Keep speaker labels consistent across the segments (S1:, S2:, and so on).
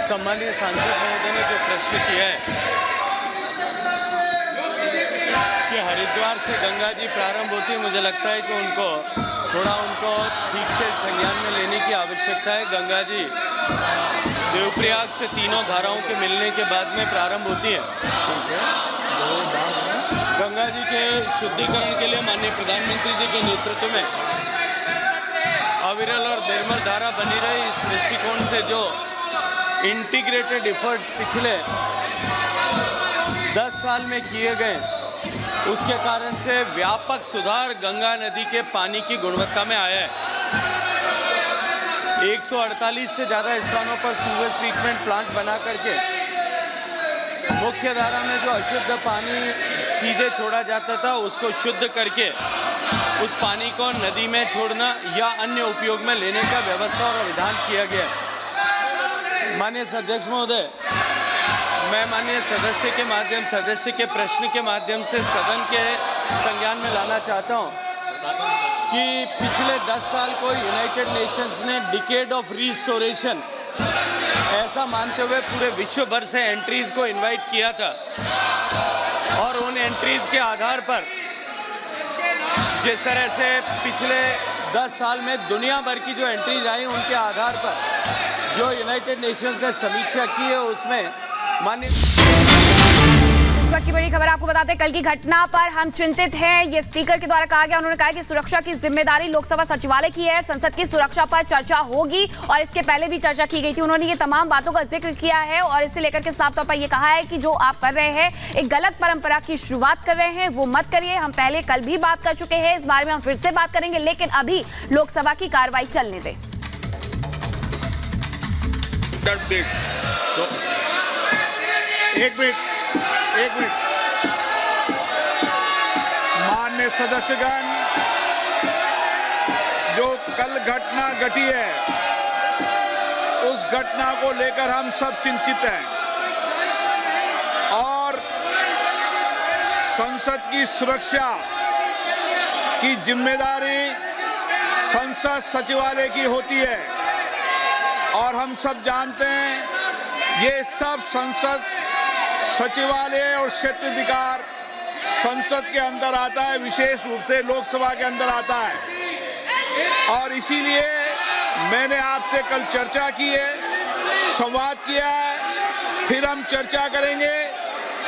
S1: सम्मानीय सांसद महोदय ने जो प्रश्न किया है कि हरिद्वार से गंगा जी प्रारंभ होती है, मुझे लगता है कि उनको ठीक से संज्ञान में लेने की आवश्यकता है। गंगा जी देवप्रयाग से तीनों धाराओं के मिलने के बाद में प्रारंभ होती है। गंगा जी के शुद्धिकरण के लिए माननीय प्रधानमंत्री जी के नेतृत्व में अविरल और निर्मल धारा बनी रही। इस दृष्टिकोण से जो इंटीग्रेटेड एफर्ट्स पिछले 10 साल में किए गए, उसके कारण से व्यापक सुधार गंगा नदी के पानी की गुणवत्ता में आया है। 148 से ज़्यादा स्थानों पर सीवेज ट्रीटमेंट प्लांट बना करके मुख्य धारा में जो अशुद्ध पानी सीधे छोड़ा जाता था, उसको शुद्ध करके उस पानी को नदी में छोड़ना या अन्य उपयोग में लेने का व्यवस्था और विधान किया गया। माननीय अध्यक्ष महोदय, मैं माननीय सदस्य के प्रश्न के माध्यम से सदन के संज्ञान में लाना चाहता हूं कि पिछले 10 साल को यूनाइटेड नेशंस ने डिकेड ऑफ रिस्टोरेशन ऐसा मानते हुए पूरे विश्व भर से एंट्रीज को इनवाइट किया था, और उन एंट्रीज के आधार पर जिस तरह से पिछले 10 साल में दुनिया भर की जो एंट्रीज आई, उनके आधार पर जो यूनाइटेड नेशंस ने समीक्षा की है, उसमें माननीय
S2: इस वक्त की बड़ी खबर आपको बताते हैं। कल की घटना पर हम चिंतित हैं, ये स्पीकर के द्वारा कहा गया। उन्होंने कहा कि सुरक्षा की जिम्मेदारी लोकसभा सचिवालय की है। संसद की सुरक्षा पर चर्चा होगी और इसके पहले भी चर्चा की गई थी। उन्होंने ये तमाम बातों का जिक्र किया है और इसे लेकर के साफ तौर पर यह कहा है कि जो आप कर रहे हैं, एक गलत परंपरा की शुरुआत कर रहे हैं, वो मत करिए। हम पहले कल भी बात कर चुके हैं, इस बारे में हम फिर से बात करेंगे, लेकिन अभी लोकसभा की कार्रवाई चलने दें।
S3: एक मिनट माननीय सदस्यगण, जो कल घटना घटी है, उस घटना को लेकर हम सब चिंतित हैं और संसद की सुरक्षा की जिम्मेदारी संसद सचिवालय की होती है। और हम सब जानते हैं, ये सब संसद सचिवालय और क्षेत्राधिकार संसद के अंदर आता है, विशेष रूप से लोकसभा के अंदर आता है। और इसीलिए मैंने आपसे कल चर्चा की है, संवाद किया है, फिर हम चर्चा करेंगे,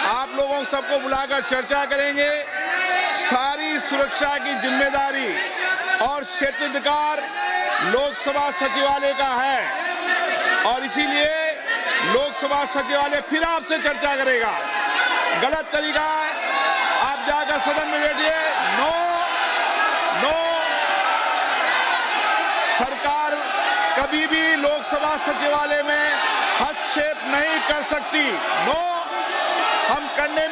S3: आप लोगों सबको बुलाकर चर्चा करेंगे। सारी सुरक्षा की जिम्मेदारी और क्षेत्राधिकार लोकसभा सचिवालय का है, और इसीलिए लोकसभा सचिवालय फिर आपसे चर्चा करेगा। गलत तरीका है, आप जाकर सदन में बैठिए। नो, सरकार कभी भी लोकसभा सचिवालय में हस्तक्षेप नहीं कर सकती। नो, हम करने